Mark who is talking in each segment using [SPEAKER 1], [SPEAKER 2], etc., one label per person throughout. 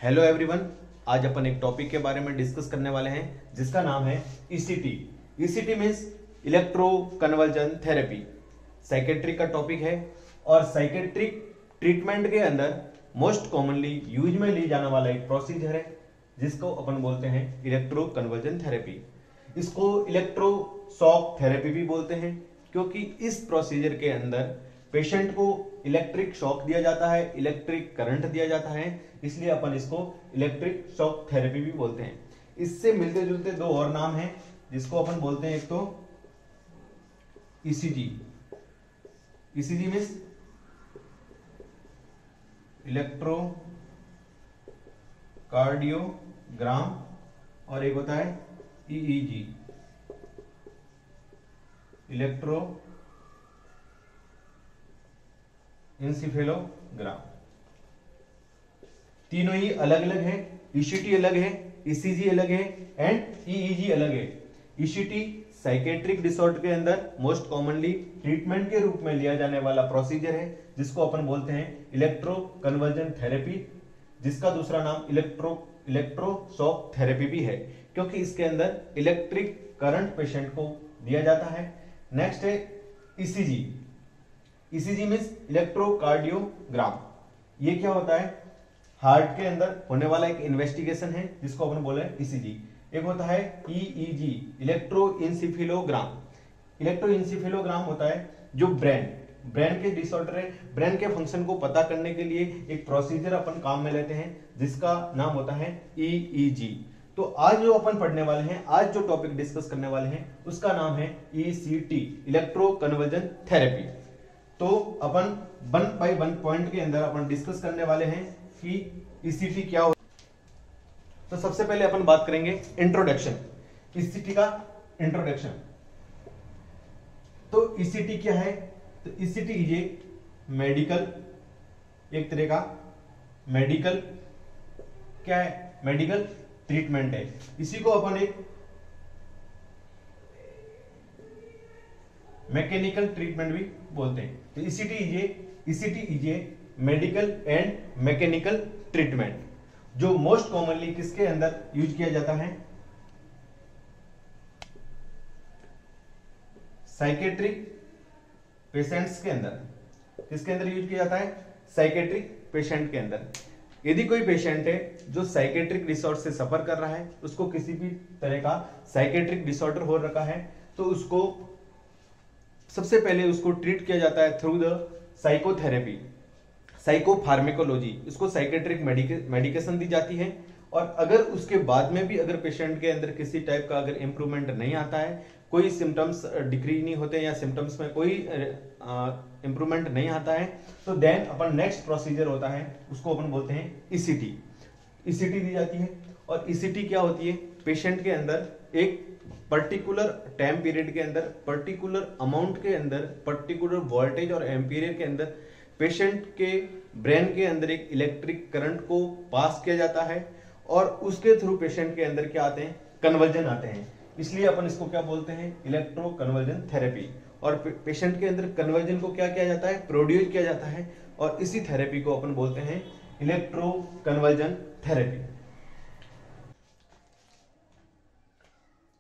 [SPEAKER 1] Hello everyone. आज अपन एक topic के बारे में डिस्कस करने वाले हैं जिसका नाम है ECT. ECT means electro conversion therapy. Psychiatric का टॉपिक है और साइकेट्रिक ट्रीटमेंट के अंदर मोस्ट कॉमनली यूज में ली जाने वाला एक प्रोसीजर है जिसको अपन बोलते हैं इलेक्ट्रो कन्वर्जन थेरेपी। इसको इलेक्ट्रो शॉक थेरेपी भी बोलते हैं क्योंकि इस प्रोसीजर के अंदर पेशेंट को इलेक्ट्रिक शॉक दिया जाता है, इलेक्ट्रिक करंट दिया जाता है, इसलिए अपन इसको इलेक्ट्रिक शॉक थेरेपी भी बोलते हैं। इससे मिलते जुलते दो और नाम हैं जिसको अपन बोलते हैं, एक तो ECG. ECG means electro cardiogram और एक होता है ईईजी, इलेक्ट्रो इंसिफेलोग्राम। तीनों ही अलग अलग है। ईसीटी अलग है, ईसीजी अलग है एंड ईईजी अलग है। ईसीटी साइकेट्रिक डिसऑर्डर के अंदर मोस्ट कॉमनली ट्रीटमेंट के रूप में लिया जाने वाला प्रोसीजर है जिसको अपन बोलते हैं इलेक्ट्रो कन्वर्जन थेरेपी, जिसका दूसरा नाम इलेक्ट्रो शॉक थेरेपी भी है क्योंकि इसके अंदर इलेक्ट्रिक करंट पेशेंट को दिया जाता है। नेक्स्ट है ईसीजी। ECG means electrocardiogram. ये क्या होता है? हार्ट के अंदर होने वाला एक इन्वेस्टिगेशन है जिसको अपन बोले ईसीजी। एक होता है ईईजी, इलेक्ट्रोइंसिफिलोग्राम। इलेक्ट्रोइंसिफिलोग्राम होता है जो ब्रेन के डिसऑर्डर है, ब्रेन के फंक्शन को पता करने के लिए एक प्रोसीजर अपन काम में लेते हैं जिसका नाम होता है ईईजी। तो आज जो अपन पढ़ने वाले हैं, आज जो टॉपिक डिस्कस करने वाले हैं उसका नाम है ईसीटी, इलेक्ट्रो कन्वर्जन थेरेपी। तो अपन 1 बाय 1 पॉइंट के अंदर अपन डिस्कस करने वाले हैं कि ईसीटी क्या हो। तो सबसे पहले अपन बात करेंगे इंट्रोडक्शन, ईसीटी का इंट्रोडक्शन। तो ईसीटी क्या है? तो ईसीटी ये मेडिकल, एक तरह का मेडिकल क्या है? मेडिकल ट्रीटमेंट है। इसी को अपन एक मैकेनिकल ट्रीटमेंट भी बोलते हैं। तो ECT is a medical and mechanical treatment जो मोस्ट कॉमनली किसके अंदर यूज किया जाता है? साइकेट्रिक पेशेंट्स के अंदर। किसके अंदर यूज किया जाता है? साइकेट्रिक पेशेंट के अंदर। यदि कोई पेशेंट है जो साइकेट्रिक डिसऑर्डर से सफर कर रहा है, उसको किसी भी तरह का साइकेट्रिक डिसऑर्डर हो रखा है, तो उसको सबसे पहले उसको ट्रीट किया जाता है थ्रू द साइकोथेरेपी, साइकोफार्मेकोलॉजी। इसको साइकेट्रिक मेडिकेशन दी जाती है और अगर उसके बाद में भी अगर पेशेंट के अंदर किसी टाइप का अगर इंप्रूवमेंट नहीं आता है, कोई सिम्टम्स डिक्रीज नहीं होते या सिम्टम्स में कोई इंप्रूवमेंट नहीं आता है, तो देन अपन नेक्स्ट प्रोसीजर होता है उसको अपन बोलते हैं ईसीटी। ईसीटी दी जाती है और ईसीटी क्या होती है? पेशेंट के अंदर एक पर्टिकुलर टाइम पीरियड के अंदर, पर्टिकुलर अमाउंट के अंदर, पर्टिकुलर वोल्टेज और एम्पीरियर के अंदर पेशेंट के ब्रेन के अंदर एक इलेक्ट्रिक करंट को पास किया जाता है और उसके थ्रू पेशेंट के अंदर क्या आते हैं? कन्वर्जन आते हैं। इसलिए अपन इसको क्या बोलते हैं? Electro conversion therapy. और पेशेंट के अंदर कन्वर्जन को क्या किया जाता है? प्रोड्यूस किया जाता है और इसी थेरेपी को अपन बोलते हैं electro conversion therapy.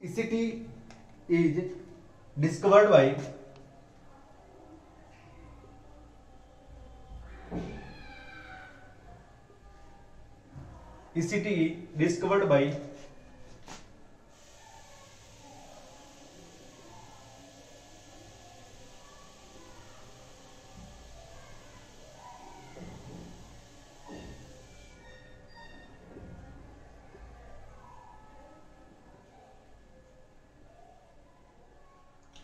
[SPEAKER 1] ECT is discovered by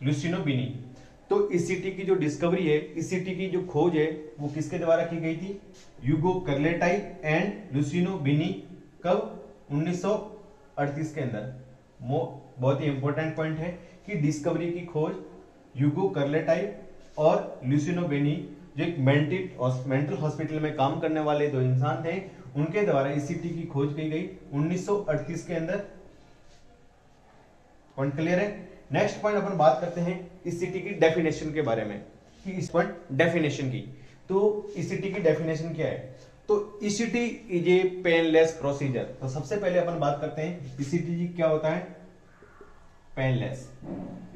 [SPEAKER 1] लुसिनो बीनी। तो ईसीटी की जो डिस्कवरी है, ईसीटी की जो खोज है, वो किसके द्वारा की गई थी? यूगो कर्लेटाई एंड लुसिनो बीनी। कब? 1938 के अंदर। बहुत ही इंपॉर्टेंट पॉइंट है कि डिस्कवरी की खोज यूगो कर्लेटाई और लुसिनो बेनी, जो एक मेंटल हॉस्पिटल में काम करने वाले दो इंसान थे, उनके द्वारा ईसीटी की खोज की गई 1938 के अंदर। पॉइंट क्लियर है? नेक्स्ट पॉइंट अपन बात करते हैं ईसीटी की डेफिनेशन के बारे में कि इस पॉइंट डेफिनेशन की। तो ईसीटी की डेफिनेशन क्या है? तो ECT is a painless procedure. तो सबसे पहले अपन बात करते हैं ईसीटी क्या होता है, painless.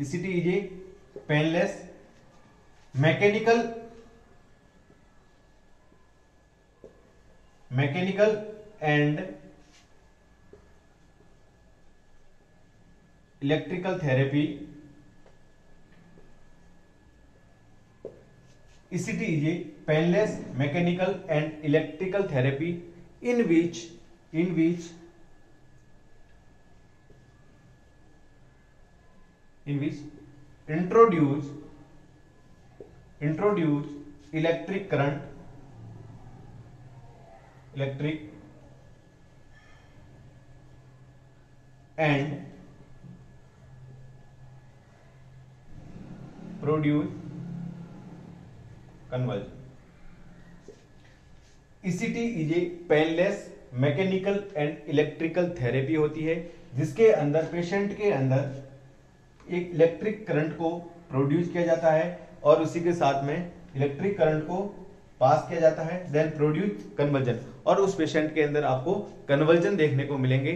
[SPEAKER 1] ECT is a painless mechanical and electrical therapy. ECT is a painless mechanical and electrical therapy in which introduce electric current and produce convulsion. ECT is a painless mechanical and electrical therapy होती है जिसके अंदर patient के अंदर एक electric current को produce किया जाता है और उसी के साथ में इलेक्ट्रिक करंट को पास किया जाता है, देन प्रोड्यूस कन्वर्जन, और उस पेशेंट के अंदर आपको कन्वर्जन देखने को मिलेंगे।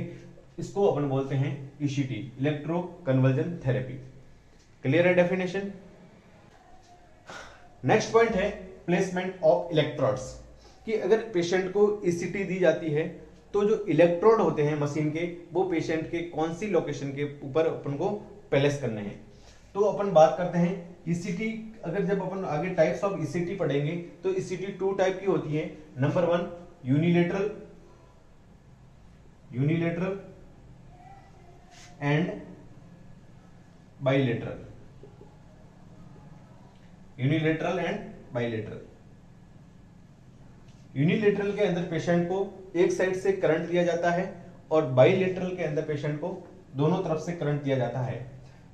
[SPEAKER 1] इसको अपन बोलते हैं ECT, electro conversion therapy. Clear है डेफिनेशन। नेक्स्ट पॉइंट है प्लेसमेंट ऑफ इलेक्ट्रोड्स, कि अगर पेशेंट को ECT दी जाती है तो जो इलेक्ट्रोड होते हैं मशीन के वो पेशेंट के कौन सी लोकेशन के ऊपर अपन को प्लेस करने हैं। तो अपन बात करते हैं ECT। अगर जब अपन आगे टाइप्स ऑफ ECT पढ़ेंगे तो ECT 2 टाइप की होती है। Number 1 unilateral and bilateral. Unilateral and bilateral. Unilateral के अंदर पेशेंट को एक साइड से करंट दिया जाता है और बाइलेटरल के अंदर पेशेंट को दोनों तरफ से करंट दिया जाता है।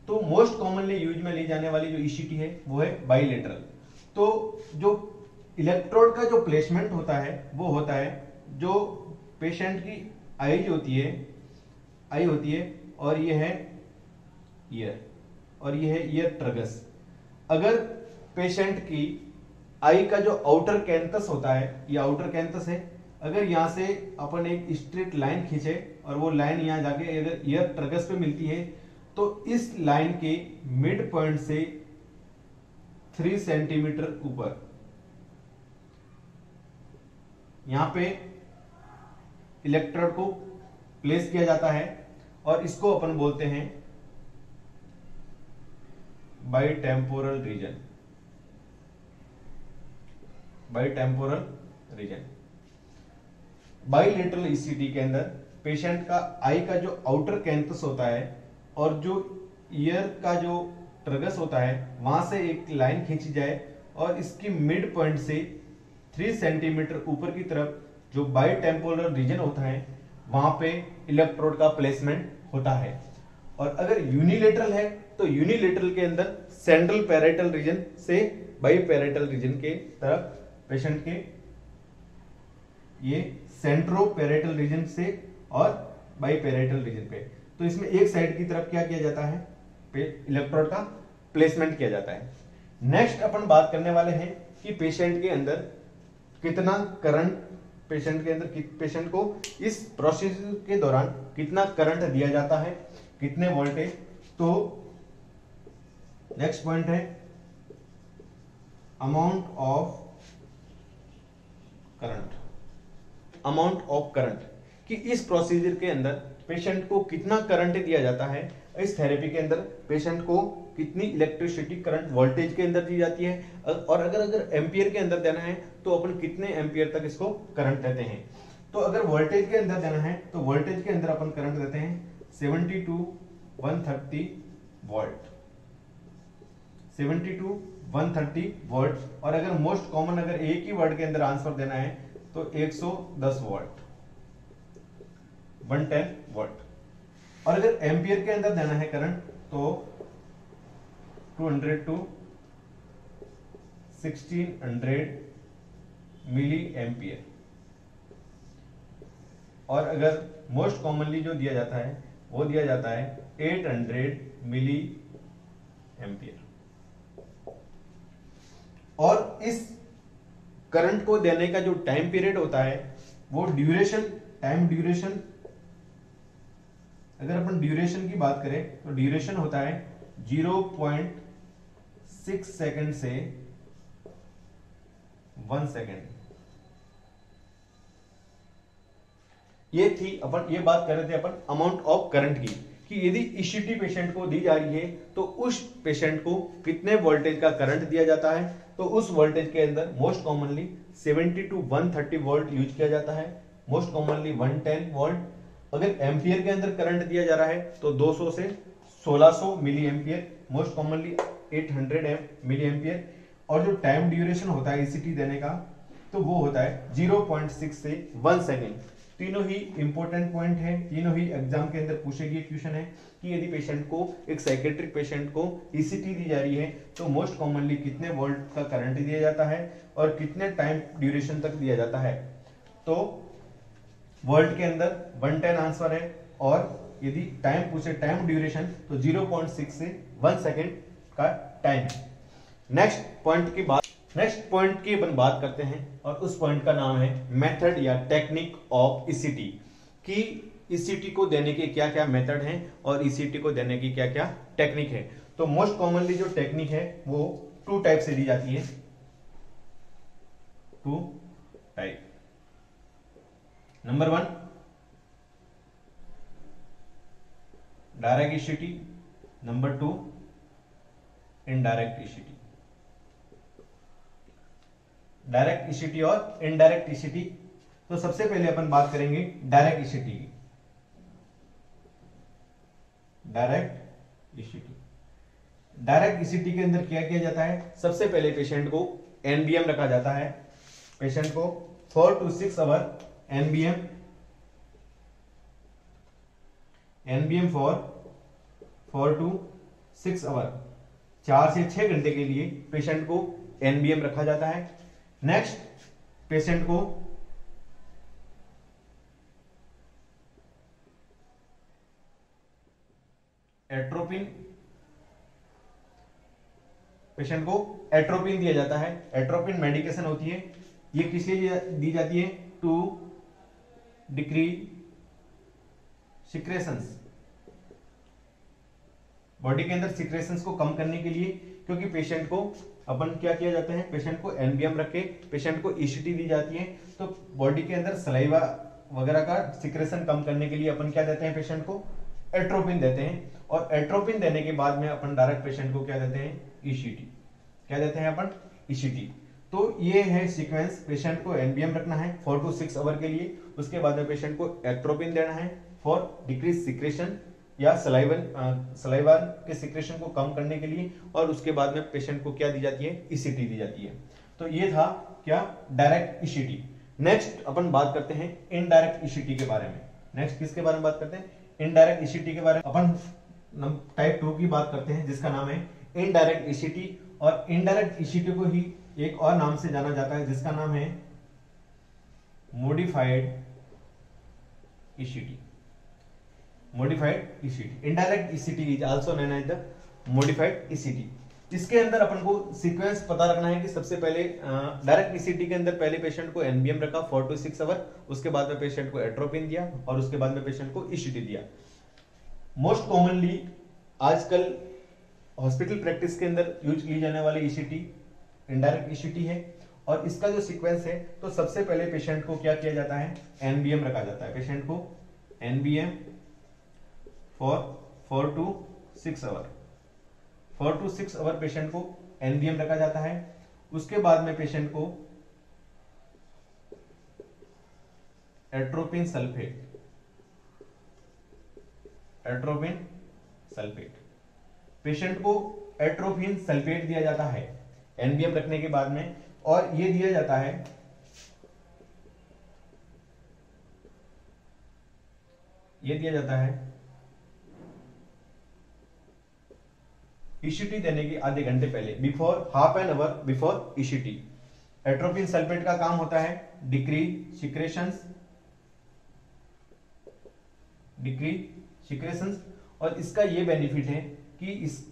[SPEAKER 1] तो मोस्ट कॉमनली यूज में ली जाने वाली जो ECT है वो है बाइलेटरल। तो जो इलेक्ट्रोड का जो प्लेसमेंट होता है वो होता है जो पेशेंट की आई होती है और ये है ईयर, और ये है ईयर ट्रगस। अगर पेशेंट की आई का जो आउटर कैंथस होता है, ये आउटर कैंथस है, अगर यहां से अपन एक स्ट्रेट लाइन खींचे और वो लाइन यहां जाके अगर ईयर ट्रगस पे मिलती है तो इस लाइन के मिड पॉइंट से 3 सेंटीमीटर ऊपर यहां पे इलेक्ट्रोड को प्लेस किया जाता है और इसको अपन बोलते हैं बाइटेम्पोरल रीजन। बाइलेटरल ECT के अंदर पेशेंट का आई का जो आउटर कैंथस होता है और जो ईयर का जो ट्रगस होता है वहां से एक लाइन खींची जाए और इसकी मिड पॉइंट से 3 सेंटीमीटर ऊपर की तरफ जो बाइटेम्पोरल रीजन होता है वहां पे इलेक्ट्रोड का प्लेसमेंट होता है। और अगर यूनिलेटरल है तो यूनिलेटरल के अंदर सेंट्रल पैराइटल रीजन से बाइपैराइटल रीजन के तरफ पेशेंट के ये सेंट्रोपैराइटल रीजन से और बाइपैराइटल रीजन पे, तो इसमें एक साइड की तरफ क्या किया जाता है, इलेक्ट्रोड का प्लेसमेंट किया जाता है। नेक्स्ट अपन बात करने वाले हैं कि पेशेंट के अंदर कितना करंट, पेशेंट को इस प्रोसेस के दौरान कितना करंट दिया जाता है, कितने वोल्टेज। तो नेक्स्ट पॉइंट है अमाउंट ऑफ करंट, कि इस प्रोसीजर के अंदर पेशेंट को कितना करंट दिया जाता है। इस थेरेपी के अंदर पेशेंट को कितनी इलेक्ट्रिसिटी करंट वोल्टेज के अंदर दी जाती है, और अगर एम्पियर के अंदर देना है तो अपन कितने एम्पियर तक इसको करंट देते हैं। तो अगर वोल्टेज के अंदर देना है तो वोल्टेज के अंदर अपन करंट देते हैं 70 to 130 वोल्ट, 70 to 130 वोल्ट। और अगर मोस्ट कॉमन अगर एक ही वर्ड के अंदर आंसर देना है तो 110 वोल्ट, 110 वोल्ट। और अगर एम्पियर के अंदर देना है करंट तो 200 to 1600 मिली एम्पियर। और अगर मोस्ट कॉमनली जो दिया जाता है वो दिया जाता है 800 मिली एम्पियर। और इस करंट को देने का जो टाइम पीरियड होता है वो टाइम ड्यूरेशन, अगर अपन ड्यूरेशन की बात करें तो ड्यूरेशन होता है 0.6 सेकंड से 1 सेकंड। ये बात कर रहे थे अपन अमाउंट ऑफ करंट की, कि यदि ईसीटी पेशेंट को दी जा रही है तो उस पेशेंट को कितने वोल्टेज का करंट दिया जाता है। तो उस वोल्टेज के अंदर most commonly 70 to 130 volt use किया जाता है, मोस्ट कॉमनली 110 वोल्ट। अगर एम्पियर के अंदर करंट दिया जा रहा है तो 200 से 1600 milli ampere, most commonly 800 milli ampere. और जो टाइम ड्यूरेशन होता है ईसीटी देने का तो वो होता है 0.6 से 1 सेकेंड। तीनों ही इंपॉर्टेंट पॉइंट है, तीनों ही एग्जाम के अंदर पूछे गए क्वेश्चन है कि यदि पेशेंट को, एक साइकेट्रिक पेशेंट को ईसीटी दी जा रही है तो मोस्ट कॉमनली कितने वोल्ट का करंट दिया जाता है और कितने टाइम ड्यूरेशन तक दिया जाता है। तो वोल्ट के अंदर 110 आंसर है, और यदि टाइम पूछे टाइम ड्यूरेशन तो 0.6 से 1 सेकेंड का टाइम। नेक्स्ट पॉइंट की अपन बात करते हैं और उस पॉइंट का नाम है मेथड या टेक्निक ऑफ ईसीटी, कि ईसीटी को देने के क्या क्या मेथड हैं और ईसीटी को देने की क्या क्या टेक्निक है। तो मोस्ट कॉमनली जो टेक्निक है वो 2 टाइप से दी जाती है, 2 type. Number 1 direct ECT, number 2 indirect ECT. Direct ECT और इनडायरेक्ट ईसीटी। तो सबसे पहले अपन बात करेंगे डायरेक्ट ईसीटी की। डायरेक्ट ईसीटी के अंदर क्या किया जाता है, सबसे पहले पेशेंट को एनबीएम रखा जाता है, पेशेंट को 4 to 6 hour NBM for 4 to 6 hour, 4 से 6 घंटे के लिए पेशेंट को एनबीएम रखा जाता है। नेक्स्ट पेशेंट को एट्रोपिन दिया जाता है। एट्रोपिन मेडिकेशन होती है, ये किस लिए दी जाती है, टू डिक्रीज सिक्रेशंस, बॉडी के अंदर सिक्रेशंस को कम करने के लिए, क्योंकि पेशेंट को अपन क्या किया जाता है, पेशेंट को एनबीएम रख के पेशेंट को ईसीटी दी जाती है, तो बॉडी के अंदर सलाइवा वगैरह का सिक्रेशन कम करने के लिए अपन क्या देते हैं, पेशेंट को एट्रोपिन देते हैं। और एट्रोपिन देने के बाद में अपन डायरेक्ट पेशेंट को क्या देते हैं, ईसीटी। क्या देते हैं अपन, ईसीटी। तो ये है सीक्वेंस, पेशेंट को एनबीएम रखना है 4 to 6 आवर के लिए, उसके बाद में पेशेंट को एट्रोपिन देना है फॉर डिक्रीज सिक्रेशन या सलाइवा के सिक्रेशन को कम करने के लिए, और उसके बाद में पेशेंट को क्या दी जाती है, ईसीटी दी जाती है। तो ये था क्या, डायरेक्ट ईसीटी। नेक्स्ट अपन बात करते हैं इनडायरेक्ट ईसीटी के बारे में। नेक्स्ट किसके बारे में बात करते हैं, इनडायरेक्ट ईसीटी के बारे में। अपन टाइप 2 की बात करते हैं जिसका नाम है इनडायरेक्ट ईसीटी, और इनडायरेक्ट ईसीटी को ही एक और नाम से जाना जाता है जिसका नाम है modified ECT. Modified ECT, indirect ECT is also known as the modified ECT. इसके अंदर अपन को सीक्वेंस पता रखना है कि सबसे पहले डायरेक्ट ईसीटी के अंदर पहले पेशेंट को एनबीएम रखा 4 to 6 आवर, उसके बाद में पेशेंट को एट्रोपिन दिया और उसके बाद में पेशेंट को ईसीटी दिया। मोस्ट कॉमनली आजकल हॉस्पिटल प्रैक्टिस के अंदर यूज की जाने वाली ईसीटी इनडायरेक्ट ईसीटी है, और इसका जो सीक्वेंस है, तो सबसे पहले पेशेंट को क्या किया जाता है, एनबीएम रखा जाता है, पेशेंट को NBM for 4 to 6 hour, 4 to 6 hour patient को एनबीएम रखा जाता है। उसके बाद में पेशेंट को एट्रोपिन सल्फेट, पेशेंट को एट्रोपिन सल्फेट दिया जाता है एनबीएम रखने के बाद में, और ये दिया जाता है ईसीटी देने के आधे घंटे पहले, before half an hour before ECT. Atropine sulphate का काम होता है डिक्रीज सिक्रेशंस, और इसका ये बेनिफिट है कि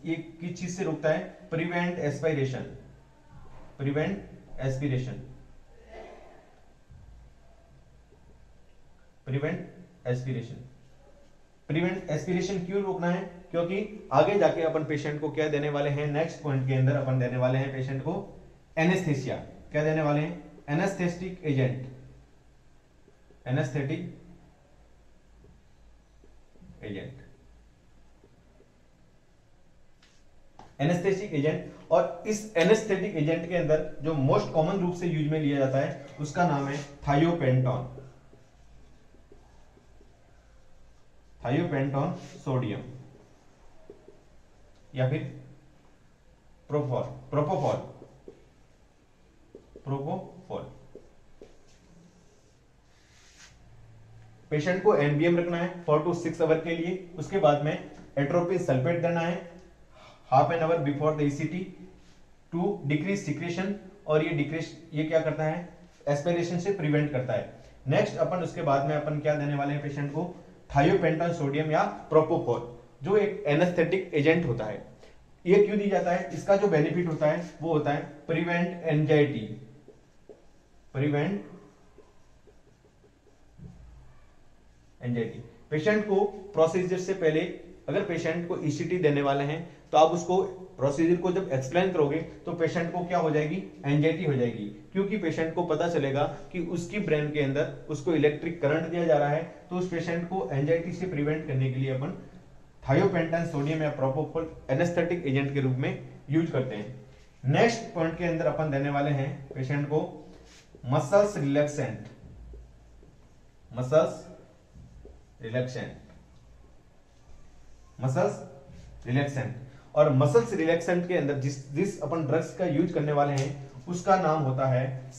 [SPEAKER 1] ये किस चीज से रोकता है, prevent aspiration, prevent aspiration. Prevent aspiration क्यों रोकना है? क्योंकि आगे जाके अपन पेशेंट को क्या देने वाले हैं, नेक्स्ट पॉइंट के अंदर अपन देने वाले हैं पेशेंट को एनेस्थेसिया। क्या देने वाले हैं? Anaesthetic agent, anaesthetic agent, anaesthetic agent. और इस एनेस्थेटिक एजेंट के अंदर जो मोस्ट कॉमन रूप से यूज में लिया जाता है उसका नाम है थायोपेंटॉन, थायोपेंटॉन सोडियम या फिर प्रोपोफॉल, प्रोपोफॉल, प्रोपोफॉल। पेशेंट को एनबीएम रखना है 4 to 6 आवर के लिए। उसके बाद में एट्रोपिन सल्फेट देना है half an hour before the ECT to decrease secretion. और ये क्या करता है? एस्पिरेशन से प्रिवेंट करता है। नेक्स्ट अपन उसके बाद में अपन क्या देने वाले हैं पेशेंट को? थायोपेंटॉन सोडियम या प्रोपोफॉल, जो एक एनेस्थेटिक एजेंट होता है। ये क्यों दी जाता है? इसका जो बेनिफिट होता है वो होता है prevent anxiety, prevent anxiety. Patient को प्रोसीजर से पहले अगर पेशेंट को ईसीटी देने वाले हैं तो आप उसको प्रोसीजर को जब एक्सप्लेन करोगे तो पेशेंट को क्या हो जाएगी? एंजाइटी हो जाएगी, क्योंकि पेशेंट को पता चलेगा कि उसकी ब्रेन के अंदर उसको इलेक्ट्रिक करंट दिया जा रहा है। तो उस पेशेंट को एंजाइटी से प्रिवेंट करने के लिए अपन थायोपेंटॉन सोडियम या प्रोपोफॉल एनेस्थेटिक एजेंट के रूप में यूज करते हैं। नेक्स्ट पॉइंट के अंदर अपन देने वाले हैं पेशेंट को muscles relaxant, muscles relaxant, muscles relaxant. और मसल्स रिलैक्सेंट के अंदर जिस अपन ड्रग्स का यूज करने वाले हैं उसका नाम होता है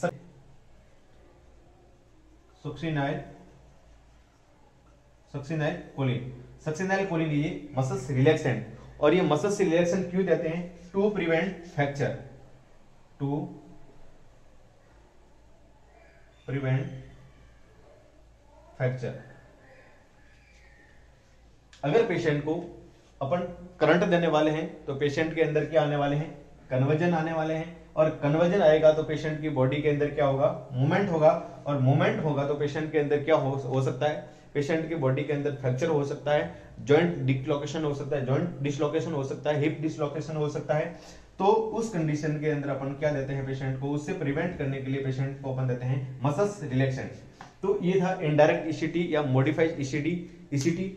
[SPEAKER 1] succinyl, succinyl choline, succinyl choline. ये मसल्स रिलैक्सेंट। और ये मसल्स रिलैक्सेंट क्यों देते हैं? To prevent fracture, to prevent fracture. अगर पेशेंट को अपन करंट देने वाले हैं तो पेशेंट के अंदर क्या आने वाले हैं? कन्वर्जन आने वाले हैं। और कन्वर्जन आएगा तो पेशेंट की बॉडी के अंदर क्या होगा? मूवमेंट होगा। और मूवमेंट होगा तो पेशेंट के अंदर क्या हो सकता है? पेशेंट की बॉडी के अंदर फ्रैक्चर हो सकता है, जॉइंट डिस्लोकेशन हो सकता है, जॉइंट डिस्लोकेशन हो सकता है, हिप डिस्लोकेशन हो सकता है। तो उस कंडीशन के अंदर अपन क्या देते हैं पेशेंट को? उससे प्रिवेंट करने के लिए पेशेंट को अपन देते हैं मसल्स रिलैक्सेंट। तो ये था इनडायरेक्ट ईसीटी या मॉडिफाइड ईसीटी।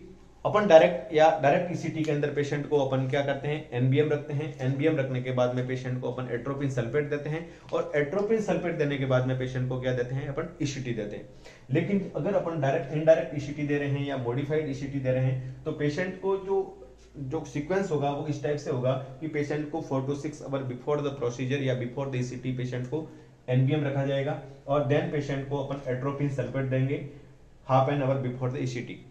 [SPEAKER 1] अपन डायरेक्ट या डायरेक्ट ईसीटी के अंदर पेशेंट को अपन क्या करते हैं? एनबीएम रखते हैं। एनबीएम रखने के बाद में पेशेंट को अपन एट्रोपिन सल्फेट देते हैं। और एट्रोपिन सल्फेट देने के बाद में पेशेंट को क्या देते हैं? अपन ईसीटी देते हैं। लेकिन अगर अपन डायरेक्ट इनडायरेक्ट ईसीटी दे रहे हैं या मॉडिफाइड ईसीटी दे रहे हैं तो पेशेंट को जो सीक्वेंस होगा वो इस टाइप से होगा कि पेशेंट को 4 to 6 our before the procedure या बिफोर द ईसीटी पेशेंट को एनबीएम रखा जाएगा। और देन पेशेंट को अपन एट्रोपिन सल्फेट देंगे half an hour before the ECT.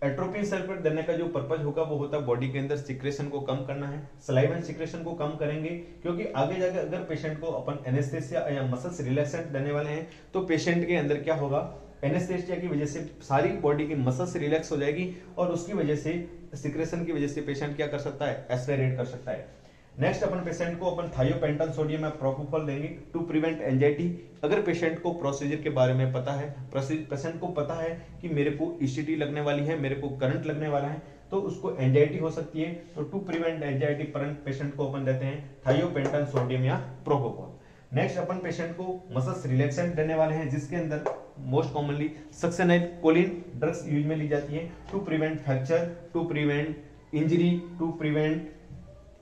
[SPEAKER 1] Atropine sulphate देने का जो पर्पज होगा वो होता है बॉडी के अंदर सिक्रेशन को कम करना है, सलाइवन सिक्रेशन को कम करेंगे। क्योंकि आगे जाकर अगर पेशेंट को अपन एनेस्थेसिया या मसल्स रिलैक्सेंट देने वाले हैं तो पेशेंट के अंदर क्या होगा? एनेस्थेसिया की वजह से सारी बॉडी की मसल्स रिलैक्स हो जाएगी और उसकी वजह से सिक्रेशन की वजह से पेशेंट क्या कर सकता है? एस्पिरेट कर सकता है। नेक्स्ट अपन पेशेंट को अपन थायोपेंटॉन सोडियम या प्रोपोफॉल देंगे टू प्रिवेंट एंजाइटी। अगर पेशेंट को प्रोसीजर के बारे में पता है, पेशेंट को पता है कि मेरे को ईसीटी लगने वाली है, मेरे को करंट लगने वाला है, तो उसको एंजाइटी हो सकती है। तो टू प्रिवेंट एंजाइटी पेशेंट को अपन देते हैं थायोपेंटॉन सोडियम या प्रोपोफॉल। नेक्स्ट अपन पेशेंट को मसल्स रिलैक्सेंट देने वाले हैं जिसके अंदर most commonly succinyl choline drugs use में ली जाती है to prevent fracture, to prevent injury, to prevent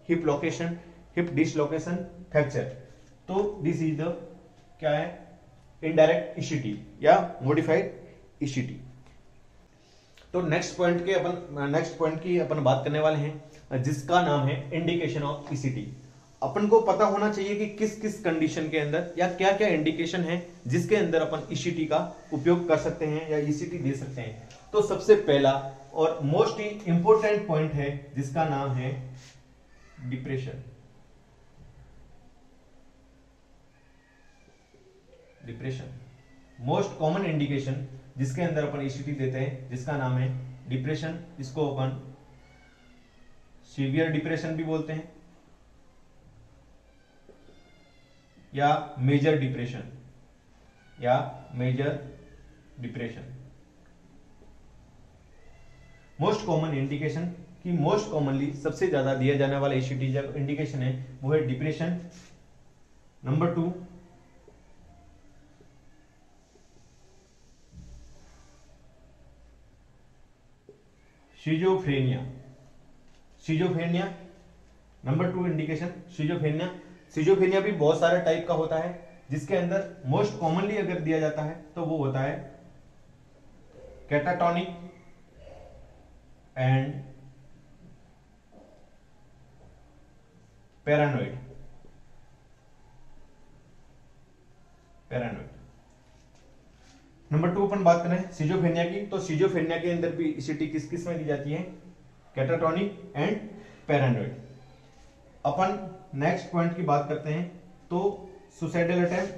[SPEAKER 1] hip location, hip dislocation, fracture. तो दिस इज द क्या है? इनडायरेक्ट ईसीटी या मॉडिफाइड ईसीटी। तो नेक्स्ट पॉइंट की अपन बात करने वाले हैं जिसका नाम है इंडिकेशन ऑफ ईसीटी। अपन को पता होना चाहिए कि किस किस कंडीशन के अंदर या क्या क्या इंडिकेशन है जिसके अंदर अपन ईसीटी का उपयोग कर सकते हैं या ईसीटी दे सकते हैं। तो सबसे पहला और मोस्ट ही इंपॉर्टेंट पॉइंट है जिसका नाम है depression. Depression most common indication जिसके अंदर अपन ईसीटी देते हैं जिसका नाम है डिप्रेशन। इसको अपन सीवियर डिप्रेशन भी बोलते हैं या मेजर डिप्रेशन या major depression. Most common indication कि मोस्ट कॉमनली सबसे ज्यादा दिया जाने वाला ईसीटी जब इंडिकेशन है वो है depression. Number 2 schizophrenia. Schizophrenia number 2 indication schizophrenia. Schizophrenia भी बहुत सारे टाइप का होता है, जिसके अंदर मोस्ट कॉमनली अगर दिया जाता है तो वो होता है कैटाटॉनिक एंड पैरानोइड। नंबर 2 अपन बात करें सिजोफ्रेनिया की, तो सिजोफ्रेनिया के अंदर भी ईसीटी किस किस में दी जाती है? Catatonic and paranoid. अपन नेक्स्ट पॉइंट की बात करते हैं तो सुसाइडल अटेम्प्ट।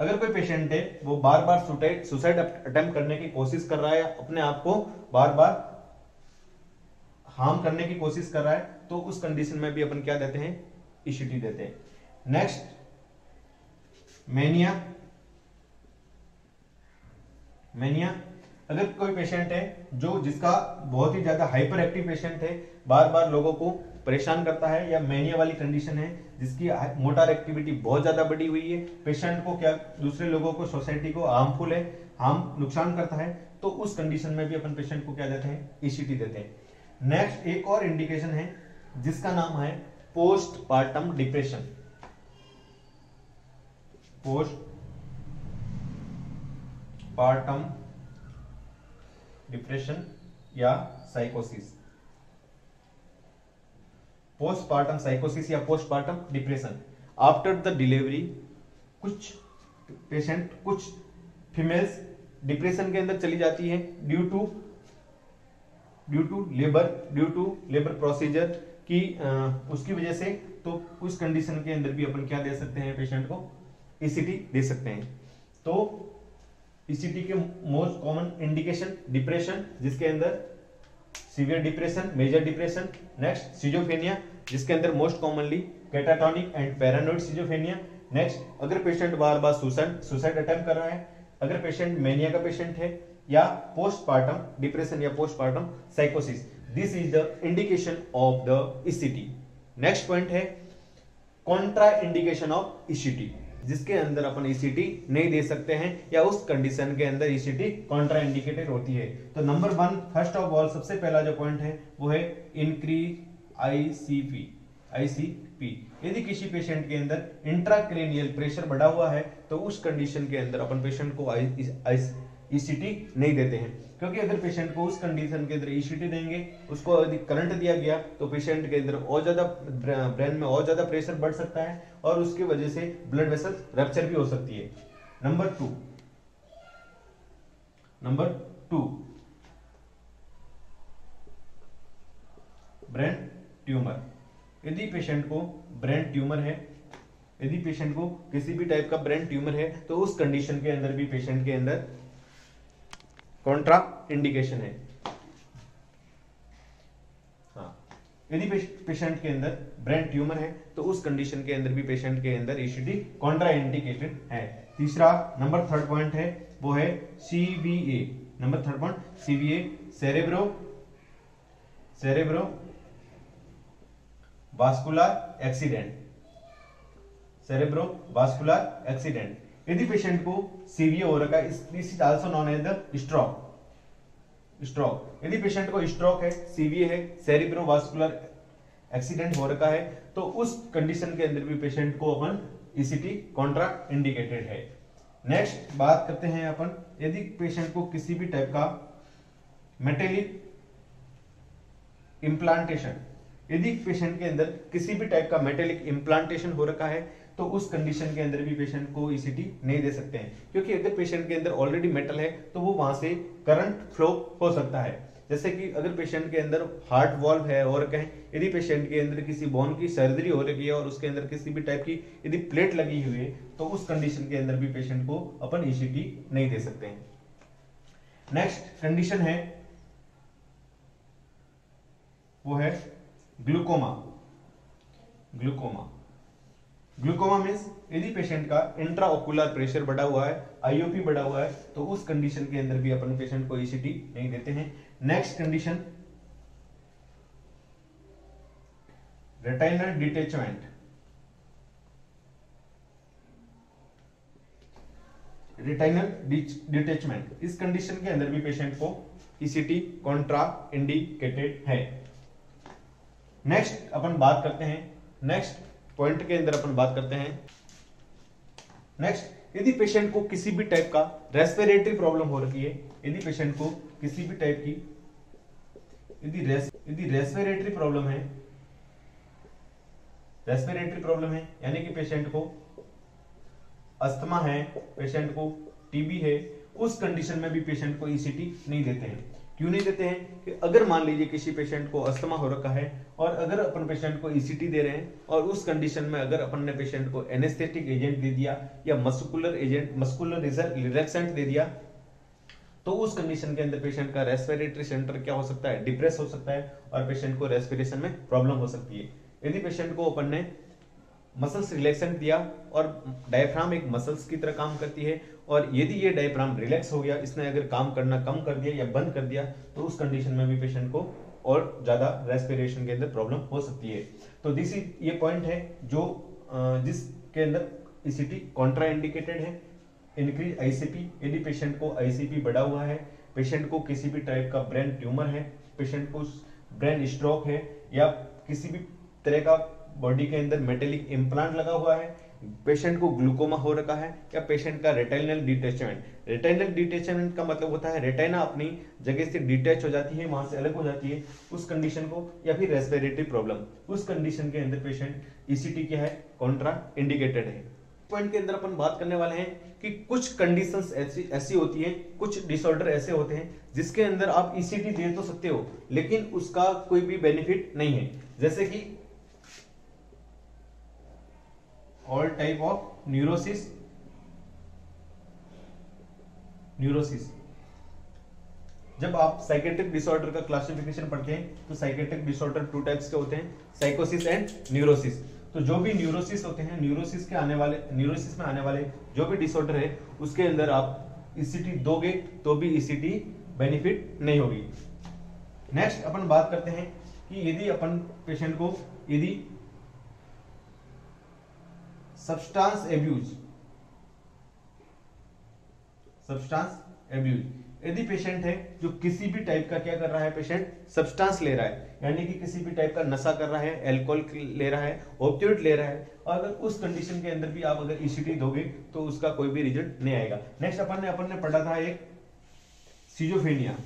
[SPEAKER 1] अगर कोई पेशेंट है वो बार बार सुसाइड अटेम्प्ट करने की कोशिश कर रहा है या अपने आप को बार बार हार्म करने की कोशिश कर रहा है, तो उस कंडीशन में भी अपन क्या देते हैं? ईसीटी देते हैं। Next mania. मेनिया अगर कोई पेशेंट है जो जिसका बहुत ही ज्यादा हाइपर एक्टिव पेशेंट है, बार बार लोगों को परेशान करता है, या मेनिया वाली कंडीशन है जिसकी मोटर एक्टिविटी बहुत ज्यादा बढ़ी हुई है, पेशेंट को क्या दूसरे लोगों को सोसाइटी को हार्मफुल है, नुकसान करता है, तो उस कंडीशन में भी अपन पेशेंट को क्या देते हैं? ईसीटी देते हैं। नेक्स्ट एक और इंडिकेशन है जिसका नाम है post partum depression. Post partum depression या साइकोसिस। पोस्टपार्टम साइकोसिस या postpartum depression. After the delivery कुछ पेशेंट, कुछ फीमेल्स डिप्रेशन के अंदर चली जाती है ड्यू टू लेबर प्रोसीजर की उसकी वजह से, तो उस कंडीशन के अंदर भी अपन क्या दे सकते हैं? पेशेंट को ईसीटी दे सकते हैं। तो ईसीटी के मोस्ट कॉमन इंडिकेशन डिप्रेशन, जिसके अंदर severe depression, major depression. Next schizophrenia, जिसके अंदर most commonly catatonic and paranoid schizophrenia. Next अगर पेशेंट बार बार सुसाइड अटेम्प्ट कर रहा है, अगर पेशेंट मेनिया का पेशेंट है, या पोस्टपार्टम डिप्रेशन या पोस्टपार्टम साइकोसिस, this is the indication of the ECT. Next point है कॉन्ट्रा इंडिकेशन ऑफ ईसीटी, जिसके अंदर अपन ईसीटी नहीं दे सकते हैं या उस कंडीशन के अंदर ईसीटी कॉन्ट्रा इंडिकेटेड होती है। तो नंबर 1 फर्स्ट ऑफ ऑल सबसे पहला जो पॉइंट है वो है इंक्रीज आईसीपी। यदि किसी पेशेंट के अंदर इंट्राक्रेनियल प्रेशर बढ़ा हुआ है तो उस कंडीशन के अंदर अपन पेशेंट को ईसीटी नहीं देते हैं, क्योंकि अगर पेशेंट को उस कंडीशन के अंदर ईसीटी देंगे, उसको यदि करंट दिया गया तो पेशेंट के अंदर और ज्यादा ब्रेन में और ज्यादा प्रेशर बढ़ सकता है और उसकी वजह से ब्लड वेसल रप्चर भी हो सकती है। Number two brain tumour. यदि पेशेंट को ब्रेन ट्यूमर है, यदि पेशेंट को किसी भी टाइप का ब्रेन ट्यूमर है, तो उस कंडीशन के अंदर भी पेशेंट के अंदर कॉन्ट्रा इंडिकेशन है। हाँ, यदि पेशेंट के अंदर ब्रेन ट्यूमर है तो उस कंडीशन के अंदर भी पेशेंट के अंदर ईसीटी कॉन्ट्रा इंडिकेटेड है। तीसरा नंबर 3 पॉइंट है वो है CVA. Number 3 point CVA, cerebro vascular accident. Cerebro vascular accident, यदि पेशेंट को सीवीए हो रखा है, this is also known as the stroke. यदि पेशेंट को स्ट्रोक है, सीवीए है, सेरेब्रो वास्कुलर एक्सीडेंट हो रखा है, तो उस कंडीशन के अंदर भी पेशेंट को अपन ईसीटी कॉन्ट्रा इंडिकेटेड है। नेक्स्ट बात करते हैं अपन, यदि पेशेंट को किसी भी टाइप का मेटेलिक इम्प्लांटेशन, यदि पेशेंट के अंदर किसी भी टाइप का मेटेलिक इम्प्लांटेशन हो रखा है, तो उस कंडीशन के अंदर भी पेशेंट को ईसीटी नहीं दे सकते हैं, क्योंकि अगर पेशेंट के अंदर ऑलरेडी मेटल है तो वो वहां से करंट फ्लो हो सकता है। जैसे कि अगर पेशेंट के अंदर हार्ट वॉल्व है, और कहें यदि पेशेंट के अंदर किसी बोन की सर्जरी हो रही है और उसके अंदर किसी भी टाइप की यदि प्लेट लगी हुई है, तो उस कंडीशन के अंदर भी पेशेंट को अपन ईसीटी नहीं दे सकते हैं। नेक्स्ट कंडीशन है वो है ग्लूकोमा। ग्लूकोमा मीन्स यदि पेशेंट का इंट्राओकुलर प्रेशर बढ़ा हुआ है, आईओपी बढ़ा हुआ है, तो उस कंडीशन के अंदर भी अपन पेशेंट को ईसीटी नहीं देते हैं। Next condition retinal detachment. Retinal detachment, इस कंडीशन के अंदर भी पेशेंट को ईसीटी कॉन्ट्रा इंडिकेटेड है। नेक्स्ट अपन बात करते हैं, नेक्स्ट पॉइंट के अंदर अपन बात करते हैं। नेक्स्ट, यदि पेशेंट को किसी भी टाइप का रेस्पिरेटरी प्रॉब्लम हो रही है, यदि पेशेंट को किसी भी टाइप की यदि रेस्पिरेटरी प्रॉब्लम है यानी कि पेशेंट को अस्थमा है, पेशेंट को टीबी है, उस कंडीशन में भी पेशेंट को ईसीटी नहीं देते हैं। क्यों नहीं देते हैं कि अगर मान लीजिए किसी पेशेंट को अस्थमा हो रखा है और अगर अपन पेशेंट को ईसीटी दे रहे हैं और उस कंडीशन में अगर अपन ने पेशेंट को एनेस्थेटिक एजेंट दे दिया या मस्कुलर रिलैक्सेंट दे दिया, तो उस कंडीशन के अंदर पेशेंट का रेस्पिरेटरी सेंटर क्या हो सकता है, डिप्रेस हो सकता है और पेशेंट को रेस्पिरेशन में प्रॉब्लम हो सकती है। यदि पेशेंट को अपन ने मसल्स रिलैक्सेंट दिया और डायफ्राम एक मसल्स की तरह काम करती है और यदि ये डायफ्राम रिलैक्स हो गया, इसने अगर काम करना कम कर दिया या बंद कर दिया, तो उस कंडीशन में भी पेशेंट को और ज्यादा रेस्पिरेशन के अंदर प्रॉब्लम हो सकती है। तो दिस इज ये पॉइंट है जो जिसके अंदर ईसीटी कॉन्ट्रा इंडिकेटेड है। इंक्रीज आईसीपी, यदि पेशेंट को आईसीपी बढ़ा हुआ है, पेशेंट को किसी भी टाइप का ब्रेन ट्यूमर है, पेशेंट को ब्रेन स्ट्रोक है या किसी भी तरह का बॉडी के अंदर मेटेलिक इम्प्लांट लगा हुआ है, पेशेंट को ग्लूकोमा हो रखा है या पेशेंट का रेटिनल डिटैचमेंट। रेटिनल डिटैचमेंट का मतलब होता है रेटिना अपनी जगह से डिटैच हो जाती है, वहां से अलग हो जाती है, उस कंडीशन को, या फिर रेस्पिरेटरी प्रॉब्लम, उस कंडीशन के अंदर पेशेंट ईसीटी क्या है, कॉन्ट्रा इंडिकेटेड है। पॉइंट के अंदर अपन बात करने वाले हैं कि कुछ कंडीशंस ऐसी होती है, कुछ डिसऑर्डर ऐसे होते हैं जिसके अंदर आप ईसीटी दे तो सकते हो लेकिन उसका कोई भी बेनिफिट नहीं है। जैसे कि ऑल टाइप ऑफ न्यूरोसिस। जब आप साइकेट्रिक डिसऑर्डर का क्लासिफिकेशन पढ़ते हैं तो साइकेट्रिक डिसऑर्डर 2 टाइप्स के होते हैं, साइकोसिस एंड न्यूरोसिस। तो जो भी न्यूरोसिस होते हैं, न्यूरोसिस में आने वाले जो भी डिसऑर्डर है उसके अंदर आप ईसीटी दोगे तो भी ईसीटी बेनिफिट नहीं होगी। नेक्स्ट अपन बात करते हैं कि यदि अपन पेशेंट को यदि सब्सटेंस एब्यूज, यदि पेशेंट है जो किसी भी टाइप का क्या कर रहा है, पेशेंट सब्सटेंस ले रहा है यानी कि किसी भी टाइप का नशा कर रहा है, अल्कोहल ले रहा है, ओपियोइड ले रहा है, और अगर उस कंडीशन के अंदर भी आप अगर ईसीटी दोगे तो उसका कोई भी रिजल्ट नहीं आएगा। नेक्स्ट अपन ने पढ़ा था एक सिजोफ्रेनिया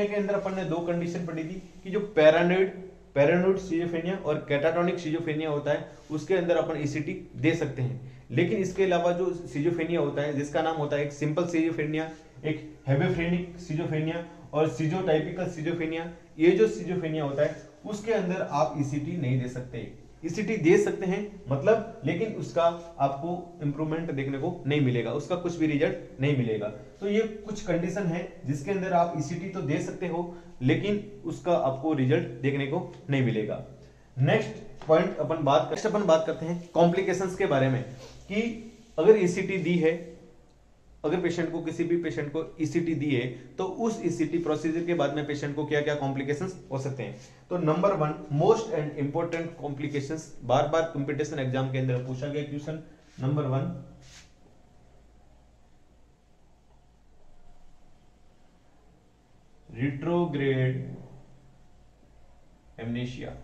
[SPEAKER 1] के अंदर अपन ने 2 कंडीशन पढ़ी थी कि जो पैरानोइड सिजोफ्रेनिया और कैटाटोनिक सिजोफ्रेनिया होता है उसके अंदर अपन ईसीटी दे सकते हैं। लेकिन इसके अलावा जो सिजोफ्रेनिया होता है जिसका नाम होता है एक सिंपल सिजोफ्रेनिया, एक हेबेफ्रेनिक सिजोफ्रेनिया और सिजोटाइपिकल सिजोफ्रेनिया, ये जो सिजोफ्रेनिया होता है उसके अंदर आप ईसीटी नहीं दे सकते। ईसीटी दे सकते हैं मतलब, लेकिन उसका आपको इंप्रूवमेंट देखने को नहीं मिलेगा, उसका कुछ भी रिजल्ट नहीं मिलेगा। तो ये कुछ कंडीशन है जिसके अंदर आप ईसीटी तो दे सकते हो लेकिन उसका आपको रिजल्ट देखने को नहीं मिलेगा। नेक्स्ट पॉइंट अपन बात करते हैं कॉम्प्लिकेशंस के बारे में कि अगर ईसीटी दी है, अगर किसी भी पेशेंट को ईसीटी दी है तो उस ईसीटी प्रोसीजर के बाद में पेशेंट को क्या क्या कॉम्प्लिकेशंस हो सकते हैं। तो number 1 most and important complications, bar bar competition exam के अंदर पूछा गया क्वेश्चन। Number 1 retrograde amnesia.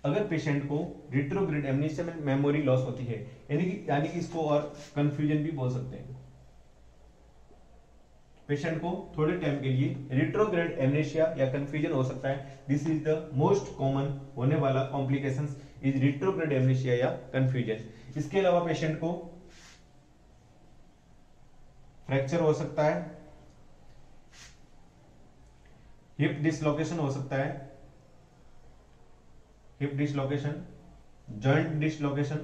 [SPEAKER 1] अगर पेशेंट को रिट्रोग्रेड एमनेशिया में मेमोरी लॉस होती है यानी कि इसको और कंफ्यूजन भी बोल सकते हैं, पेशेंट को थोड़े टाइम के लिए रिट्रोग्रेड एमनेशिया या कंफ्यूजन हो सकता है। This is the most common होने वाला कॉम्प्लिकेशंस इज रिट्रोग्रेड एमनेशिया या कंफ्यूजन। इसके अलावा पेशेंट को फ्रैक्चर हो सकता है, हिप डिसलोकेशन हो सकता है, hip dislocation, joint dislocation,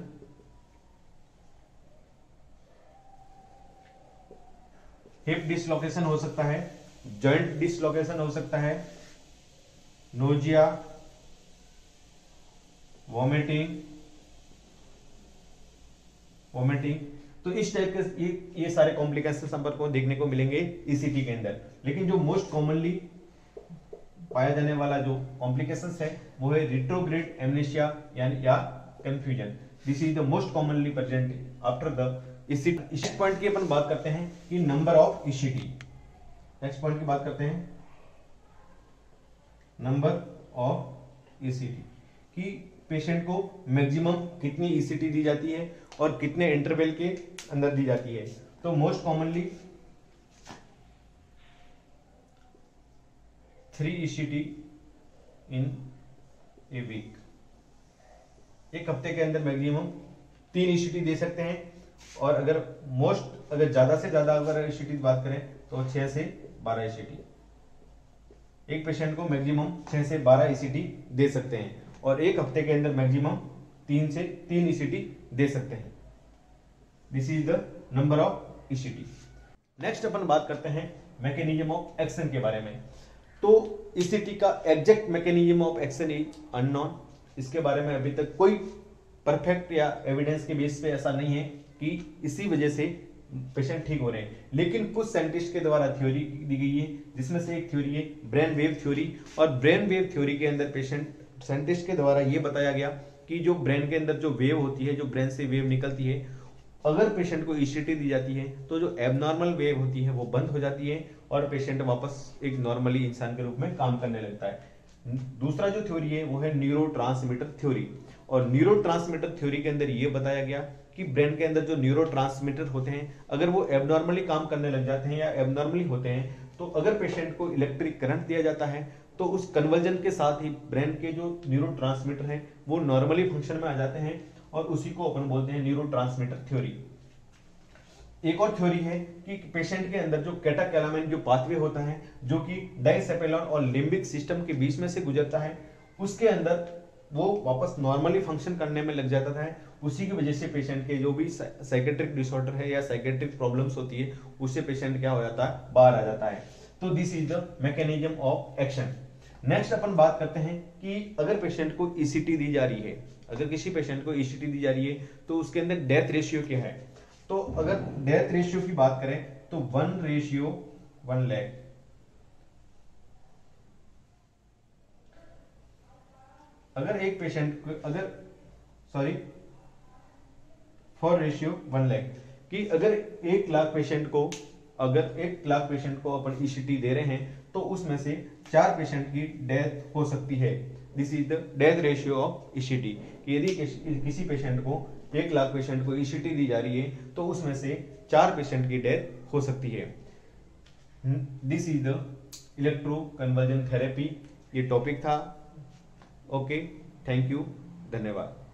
[SPEAKER 1] hip dislocation हो सकता है, जॉइंट डिसलोकेशन हो सकता है, नोजिया, वॉमिटिंग, तो इस टाइप के ये सारे कॉम्प्लिकेशन संपर्क को देखने को मिलेंगे ईसीटी के अंदर। लेकिन जो मोस्ट कॉमनली पाया जाने वाला जो कॉम्प्लिकेशंस है वो है रिट्रोग्रेड एमनेशिया यानी या confusion. This is the most commonly present after the ECT. इस पॉइंट की अपन बात करते हैं कि number of ECT. Next point की बात करते हैं नंबर ऑफ ईसीटी, कि पेशेंट को मैक्सिमम कितनी ईसीटी दी जाती है और कितने इंटरवल के अंदर दी जाती है। तो most commonly 3 ECT in a week. एक हफ्ते के अंदर मैक्सिमम 3 ईसीटी दे सकते हैं, और अगर ज्यादा से ज्यादा अगर ईसीटी की बात करें तो 6 से 12 ईसीटी। एक पेशेंट को मैक्सिमम 6 से 12 ईसीटी दे सकते हैं, और एक हफ्ते के अंदर मैक्सिमम 3 ईसीटी दे सकते हैं। This is the number of ECT. Next अपन बात करते हैं मैकेनिज्म ऑफ एक्शन के बारे में। तो ईसीटी का exact mechanism of action is unknown. इसके बारे में अभी तक कोई परफेक्ट या एविडेंस के बेस पे ऐसा नहीं है कि इसी वजह से पेशेंट ठीक हो रहे हैं। लेकिन कुछ साइंटिस्ट के द्वारा थ्योरी दी गई है, जिसमें से एक थ्योरी है ब्रेन वेव थ्योरी। और ब्रेन वेव थ्योरी के अंदर साइंटिस्ट के द्वारा यह बताया गया कि जो ब्रेन के अंदर जो वेव होती है, जो ब्रेन से वेव निकलती है, अगर पेशेंट को ईसीटी दी जाती है तो जो एबनॉर्मल वेव होती है वो बंद हो जाती है और पेशेंट वापस एक नॉर्मली इंसान के रूप में काम करने लगता है। दूसरा जो थ्योरी है वो है न्यूरोट्रांसमीटर थ्योरी। और न्यूरोट्रांसमीटर थ्योरी के अंदर ये बताया गया कि ब्रेन के अंदर जो न्यूरोट्रांसमीटर होते हैं, अगर वो एबनॉर्मली काम करने लग जाते हैं या एबनॉर्मली होते हैं, तो अगर पेशेंट को इलेक्ट्रिक करंट दिया जाता है तो उस कन्वर्जन के साथ ही ब्रेन के जो न्यूरोट्रांसमीटर हैं वो नॉर्मली फंक्शन में आ जाते हैं, और उसी को अपन बोलते हैं न्यूरोट्रांसमीटर थ्योरी। एक और थ्योरी है कि पेशेंट के अंदर जो कैटाकैलामाइन जो पाथवे होता है, जो कि डाइसेपेलॉन और लिम्बिक सिस्टम के बीच में से गुजरता है, उसके अंदर वो वापस नॉर्मली फंक्शन करने में लग जाता है। उसी की वजह से पेशेंट के जो भी साइकेट्रिक डिसऑर्डर है या साइकेट्रिक प्रॉब्लम्स होती है, उससे पेशेंट क्या हो जाता है, बाहर आ जाता है। तो this is the mechanism of action. Next अपन बात करते हैं कि अगर पेशेंट को ईसीटी दी जा रही है, अगर किसी पेशेंट को ईसीटी दी जा रही है तो उसके अंदर डेथ रेशियो क्या है। तो अगर डेथ रेशियो की बात करें तो 1:1 lakh। अगर एक पेशेंट को 4:1 lakh, कि अगर 1 लाख पेशेंट को अपन ईसीटी दे रहे हैं तो उसमें से 4 पेशेंट की डेथ हो सकती है। This is the death ratio of ECT, कि यदि किसी पेशेंट को 1 लाख पेशेंट को ईसीटी दी जा रही है तो उसमें से 4 पेशेंट की डेथ हो सकती है। This is the electro conversion therapy, ये टॉपिक था। ओके, थैंक यू, धन्यवाद।